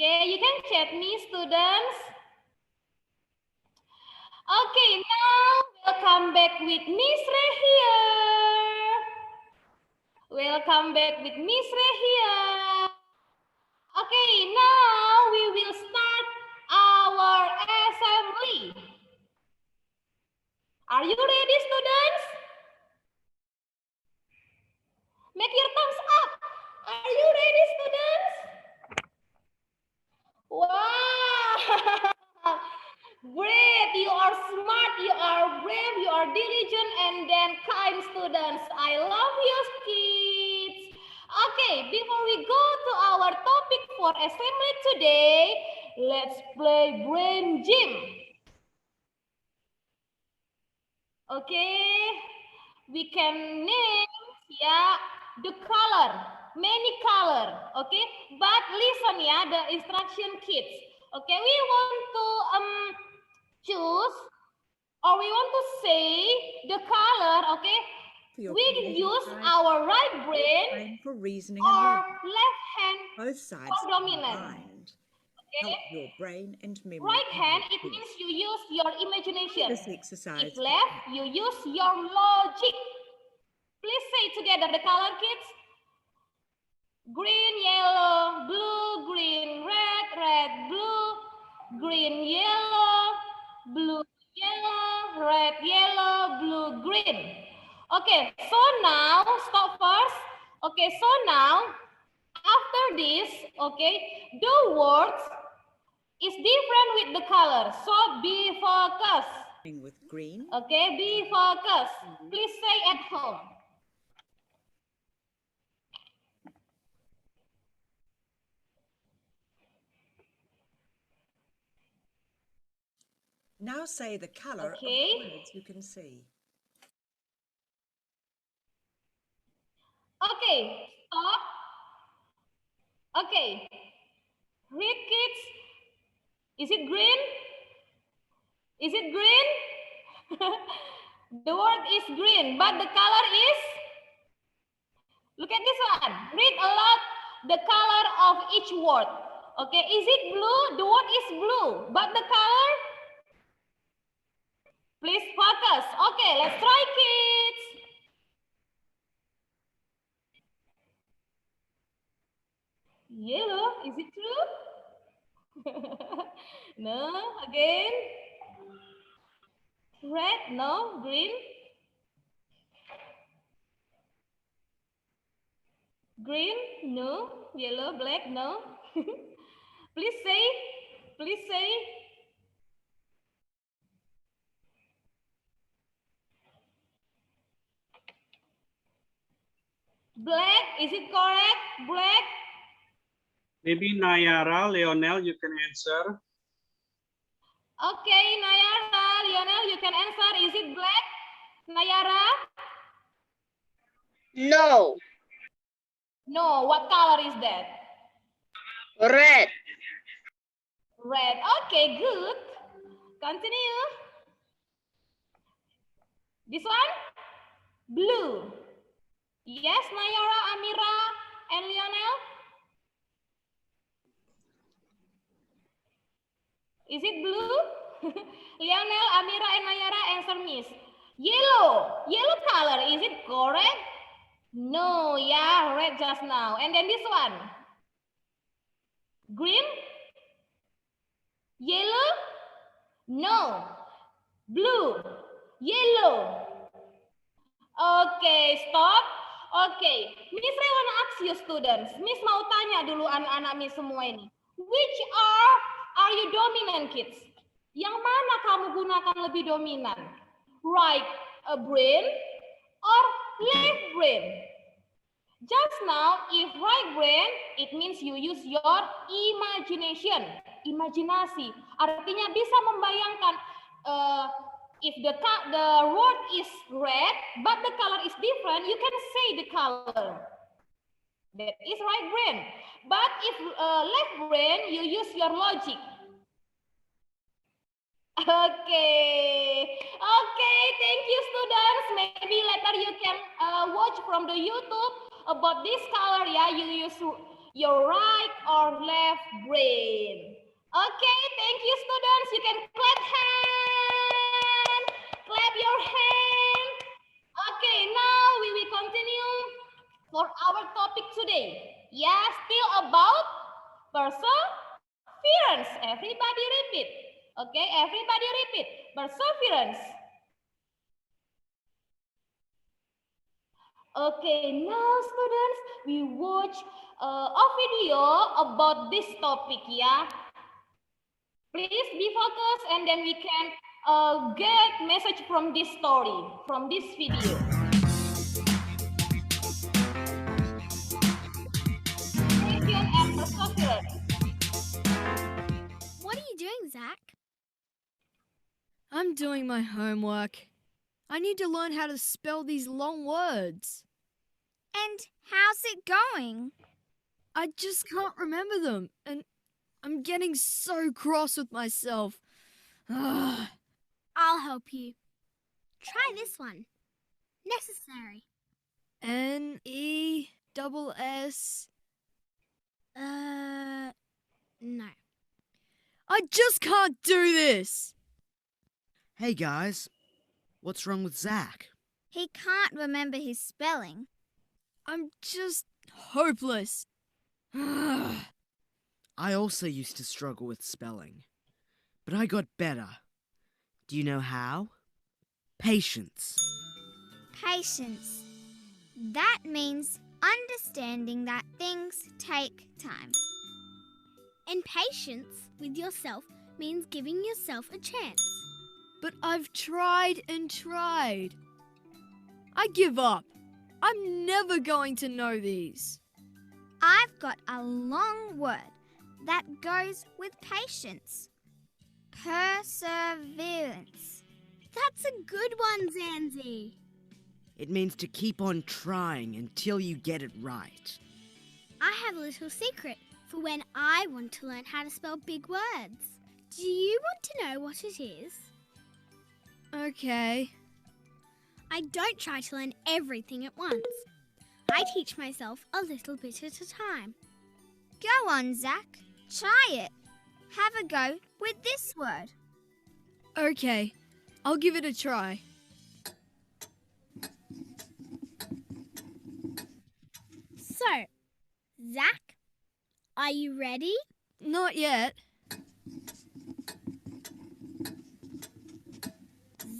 Okay, you can chat me, students. Okay, now welcome back with Miss Ray here. Welcome back with Miss Ray here. Okay, now we will start our assembly. Are you ready, students? Make your thumbs up. Are you ready, students? Wow! Great, you are smart, you are brave, you are diligent, and then kind students. I love you, kids. Okay, before we go to our topic for assembly today, let's play brain gym. Okay, we can name, yeah, the color, many color. Okay, but listen, yeah, the instruction, kids. Okay, we want to choose, or we want to say the color. Okay, we use our right brain for reasoning or and left hand both sides for dominant. combined. Okay, Help your brain and memory. right hand, it means you use your imagination. This exercise. If left, you use your logic. Please say together the color, kids. Green, yellow, blue, green, red, red, blue, green, yellow, blue, yellow, red, yellow, blue, green. Okay, so now, stop first. Okay, so now, after this, okay, the words is different with the color. So be focused. With green. Okay, be focused. Please say at home. Now say the color of the words you can see. Okay, stop. Okay, read, kids. Is it green? Is it green? The word is green, but the color is? Look at this one. Read aloud the color of each word. Okay, is it blue? The word is blue, but the color? Please focus. Okay, let's try, kids. Yellow, is it true? No, again. Red, no. Green. Green, no. Yellow, black, no. Please say. Please say. Black, is it correct? Black? Maybe Nayara, Leonel, you can answer. Okay, Nayara, Lionel, you can answer. Is it black? Nayara? No. No, what color is that? Red. Red. Okay, good. Continue. This one? Blue. Yes, Nayara, Amira, and Lionel? Is it blue? Lionel, Amira, and Nayara, answer miss. Yellow. Yellow color. Is it correct? No, yeah, red just now. And then this one. Green? Yellow? No. Blue? Yellow? Okay, stop. Okay, Miss Ray wanna ask you students. Miss mau tanya dulu anak-anak Miss semua ini. Which are you dominant, kids? Yang mana kamu gunakan lebih dominan? Right brain or left brain? Just now, if right brain, it means you use your imagination, imajinasi. Artinya bisa membayangkan if the word is red, but the color is different, you can say the color. That is right brain. But if left brain, you use your logic. Okay, thank you, students. Maybe later you can watch from the YouTube about this color. Yeah, you use your right or left brain. Okay, thank you students. You can clap hand. Clap your hand. Okay, now we will continue for our topic today. Yeah, still about perseverance. Everybody repeat. Okay, everybody repeat. Perseverance. Okay, now students, we watch a video about this topic, yeah. Please be focused and then we can get message from this story, from this video. Patience and perseverance. What are you doing, Zach? I'm doing my homework. I need to learn how to spell these long words. And how's it going? I just can't remember them, and I'm getting so cross with myself. Ugh. I'll help you. Try this one. Necessary. N-E-S-S. No. I just can't do this. Hey guys, what's wrong with Zach? He can't remember his spelling. I'm just hopeless. Ugh. I also used to struggle with spelling, but I got better. Do you know how? Patience. Patience. That means understanding that things take time. And patience with yourself means giving yourself a chance. But I've tried and tried. I give up. I'm never going to know these. I've got a long word that goes with patience. Perseverance. That's a good one, Zanzi. It means to keep on trying until you get it right. I have a little secret for when I want to learn how to spell big words. Do you want to know what it is? Okay. I don't try to learn everything at once. I teach myself a little bit at a time. Go on, Zach. Try it. Have a go with this word. Okay, I'll give it a try. So, Zach, are you ready? Not yet.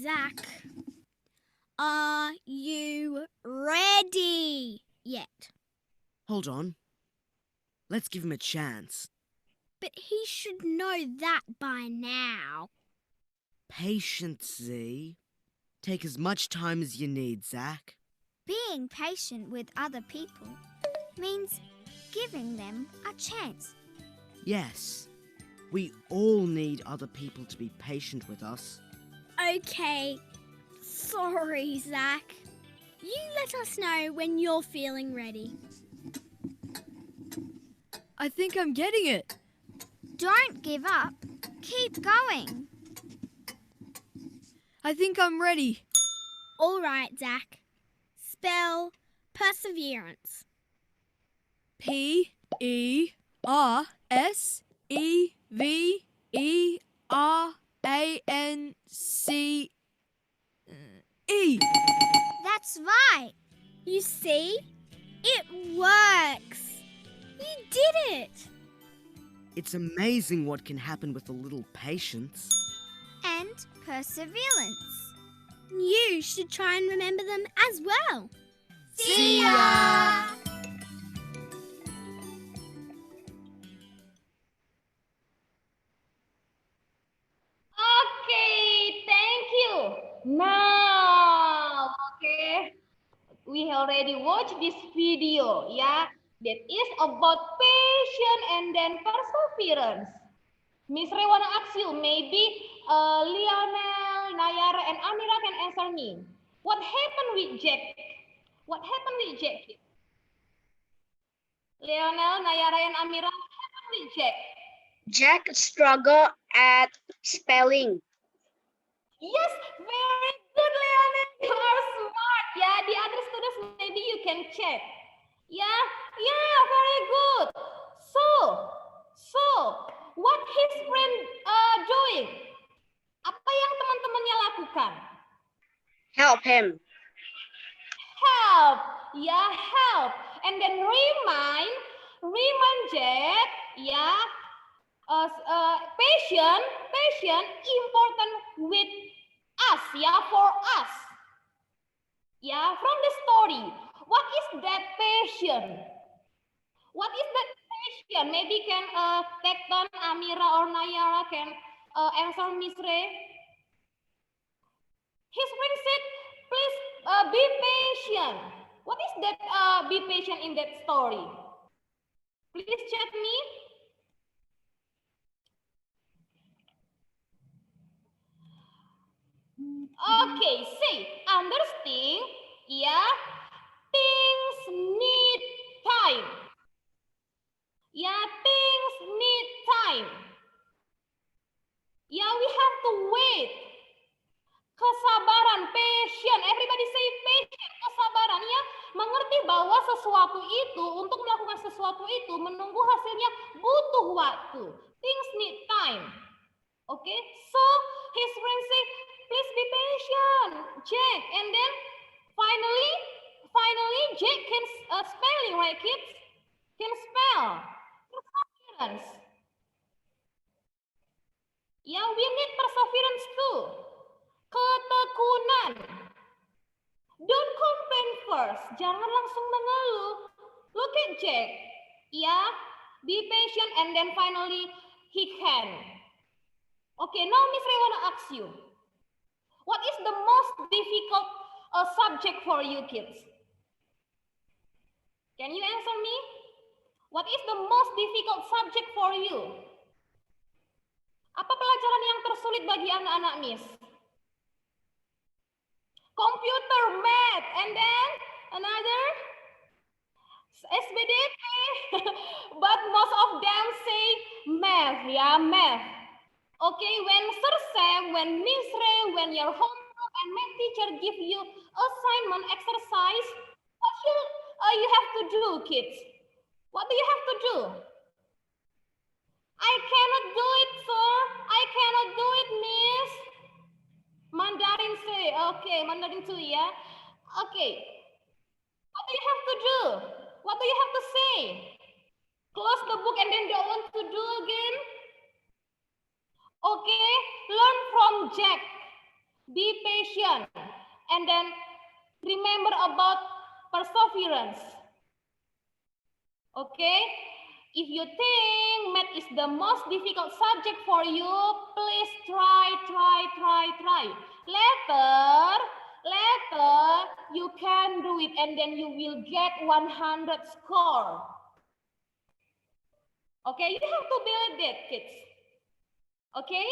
Zach, are you ready yet? Hold on. Let's give him a chance. But he should know that by now. Patience, Z. Take as much time as you need, Zach. Being patient with other people means giving them a chance. Yes, we all need other people to be patient with us. Okay, sorry, Zach. You let us know when you're feeling ready. I think I'm getting it. Don't give up. Keep going. I think I'm ready. All right, Zach. Spell perseverance. P-E-R-S-E-V-E-R-A-N-C-E. That's right. You see? It works. You did it. It's amazing what can happen with a little patience. And perseverance. You should try and remember them as well. See ya! Okay, thank you. Now, okay, we already watched this video, yeah, that is about patience and then perseverance. Miss Ray wanna ask you, maybe Lionel, Nayara, and Amira can answer me. What happened with Jack? What happened with Jack? Lionel, Nayara, and Amira, what happened with Jack? Jack struggled at spelling. Yes, very good, Lionel. You are smart. Yeah, the other students, maybe you can check. Yeah, very good. what his friend doing? Apa yang teman-temannya lakukan? Help him. Help, ya help. And then remind Jack, ya, patient important with us, ya, for us. Ya, from the story. What is that patient? What is that patient? Maybe can Tekton, Amira, or Nayara can answer Miss Ray. His friend said, please be patient. What is that be patient in that story? Please chat me. Okay, say, understand, yeah, things need time. Yeah, things need time. Yeah, we have to wait. Kesabaran, patient. Everybody say patient, kesabaran. Ya, mengerti bahwa sesuatu itu, untuk melakukan sesuatu itu, menunggu hasilnya butuh waktu. Things need time. Okay, so his friend say, please be patient, Jack. And then finally, Jack can spelling, right, kids? Can spell. Perseverance. Yeah, we need perseverance too. Ketekunan. Don't complain first. Jangan langsung mengeluh. Look at Jack. Yeah, be patient and then finally he can. Okay, now Miss Ray wanna ask you. What is the most difficult subject for you kids? Can you answer me? What is the most difficult subject for you? Apa pelajaran yang tersulit bagi anak-anak Miss? Computer, math, and then another SBDP. But most of them say math, yeah, math. Okay, when Sir Sam, when Miss Ray, when your homework and math teacher give you assignment exercise, what should you have to do, kids? What do you have to do? I cannot do it, sir. I cannot do it, miss. Mandarin say, okay, Mandarin too, yeah. Okay. What do you have to do? What do you have to say? Close the book and then don't want to do again? Okay, learn from Jack. Be patient. And then remember about perseverance. Okay? If you think math is the most difficult subject for you, please try. Later, you can do it and then you will get 100 score. Okay, you have to believe that, kids. Okay?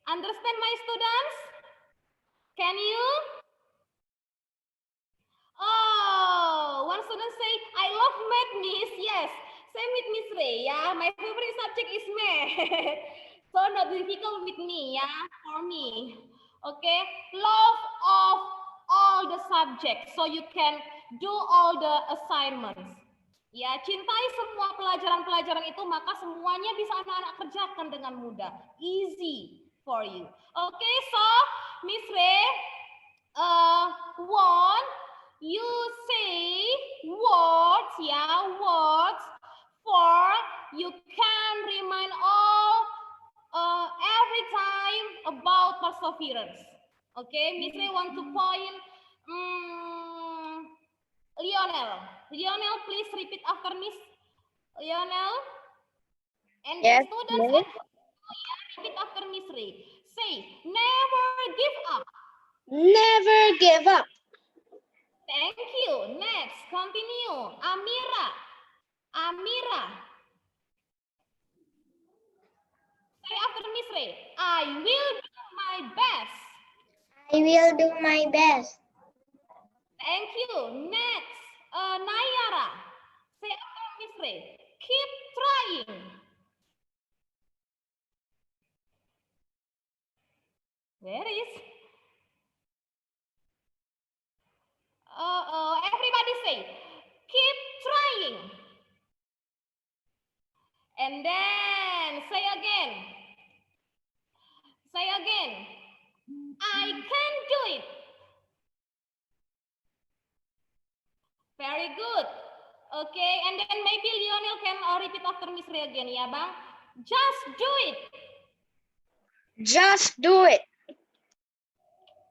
Understand, my students? Can you? Oh, one student say, I love math, miss. Yes, same with Miss Ray, yeah. My favorite subject is math. So not difficult with me, yeah, for me. Okay, love of all the subjects so you can do all the assignments. Ya, cintai semua pelajaran-pelajaran itu, maka semuanya bisa anak-anak kerjakan dengan mudah. Easy for you. Okay, so Miss Ray, one, you say words, yeah, words for you can remind all every time about perseverance. Okay, Miss Ray want to point Lionel, please repeat after Miss Lionel. And Yes, the students miss. repeat after Miss Ray. Say, never give up. Never give up. Thank you. Next, continue. Amira. Say after Miss Ray. I will do my best. I will do my best. Thank you. Next, Nayara. Say after Miss Ray. Keep trying. Where is? Everybody say, keep trying. And then say again. Say again. I can do it. Very good. Okay, and then maybe Lionel can repeat after Miss Ray again, ya Bang. Just do it. Just do it.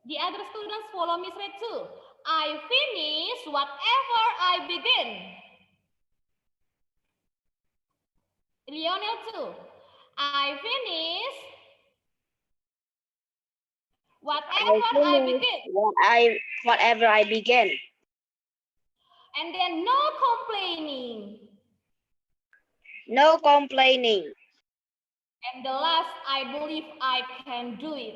The other students follow Miss Ray too. I finish whatever I begin. Lionel too. I finish whatever I begin. Whatever I begin. And then no complaining. No complaining. And the last, I believe I can do it.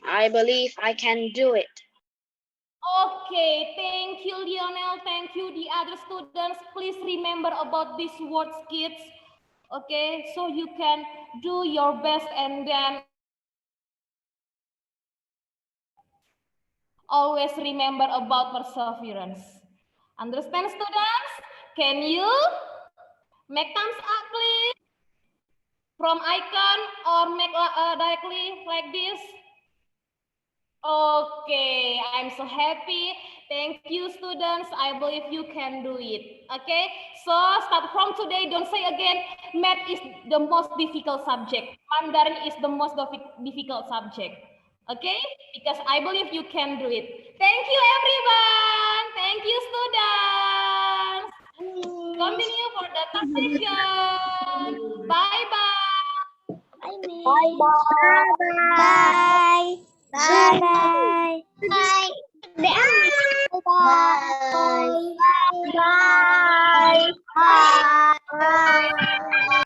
I believe I can do it. Okay, thank you, Lionel. Thank you, the other students. Please remember about these words, kids. Okay, so you can do your best and then always remember about perseverance. Understand, students? Can you make thumbs up, please? From icon or make directly like this? Okay, I'm so happy. Thank you, students. I believe you can do it. Okay, so start from today. Don't say again, math is the most difficult subject. Mandarin is the most difficult subject. Okay, because I believe you can do it. Thank you, everyone. Thank you, students. Continue for the next session. Bye-bye. Bye bye. Bye. Bye. Bye.